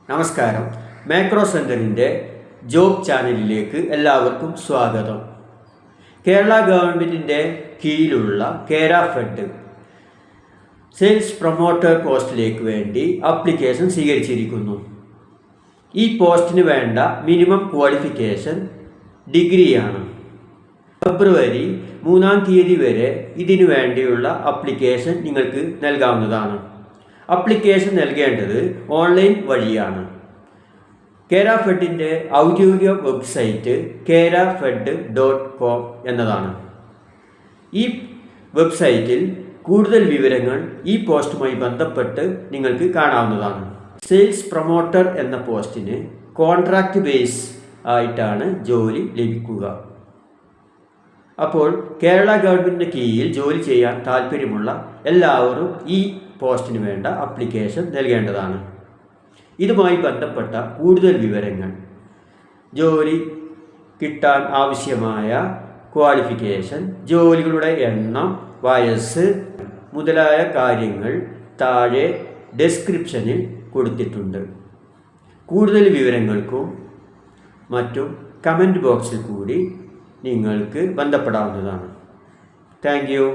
നമസ്കാരം. മാക്രോ സെൻറ്ററിൻ്റെ ജോബ് ചാനലിലേക്ക് എല്ലാവർക്കും സ്വാഗതം. കേരള ഗവൺമെൻറ്റിൻ്റെ കീഴിലുള്ള കേരഫെഡ് സെയിൽസ് പ്രൊമോട്ടർ പോസ്റ്റിലേക്ക് വേണ്ടി ആപ്ലിക്കേഷൻ സ്വീകരിച്ചിരിക്കുന്നു. ഈ പോസ്റ്റിന് വേണ്ട മിനിമം ക്വാളിഫിക്കേഷൻ ഡിഗ്രിയാണ്. ഫെബ്രുവരി 3-ാം തീയതി വരെ ഇതിനു വേണ്ടിയുള്ള ആപ്ലിക്കേഷൻ നിങ്ങൾക്ക് നൽകാവുന്നതാണ്. ആപ്ലിക്കേഷൻ നൽകേണ്ടത് ഓൺലൈൻ വഴിയാണ്. കേരഫെഡിൻ്റെ ഔദ്യോഗിക വെബ്സൈറ്റ് kerafed.com എന്നതാണ്. ഈ വെബ്സൈറ്റിൽ കൂടുതൽ വിവരങ്ങൾ ഈ പോസ്റ്റുമായി ബന്ധപ്പെട്ട് നിങ്ങൾക്ക് കാണാവുന്നതാണ്. സെയിൽസ് പ്രൊമോട്ടർ എന്ന പോസ്റ്റിന് കോൺട്രാക്റ്റ് ബേസ് ആയിട്ടാണ് ജോലി ലഭിക്കുക. അപ്പോൾ കേരള ഗവൺമെൻറ്റിൻ്റെ കീഴിൽ ജോലി ചെയ്യാൻ താല്പര്യമുള്ള എല്ലാവരും ഈ പോസ്റ്റിന് വേണ്ട ആപ്ലിക്കേഷൻ നൽകേണ്ടതാണ്. ഇതുമായി ബന്ധപ്പെട്ട കൂടുതൽ വിവരങ്ങൾ, ജോലി കിട്ടാൻ ആവശ്യമായ ക്വാളിഫിക്കേഷൻ, ജോലികളുടെ എണ്ണം, വയസ്സ് മുതലായ കാര്യങ്ങൾ താഴെ ഡിസ്ക്രിപ്ഷനിൽ കൊടുത്തിട്ടുണ്ട്. കൂടുതൽ വിവരങ്ങൾക്കും മറ്റും കമൻറ്റ് ബോക്സിൽ കൂടി നിങ്ങൾക്ക് ബന്ധപ്പെടാവുന്നതാണ്. Thank you.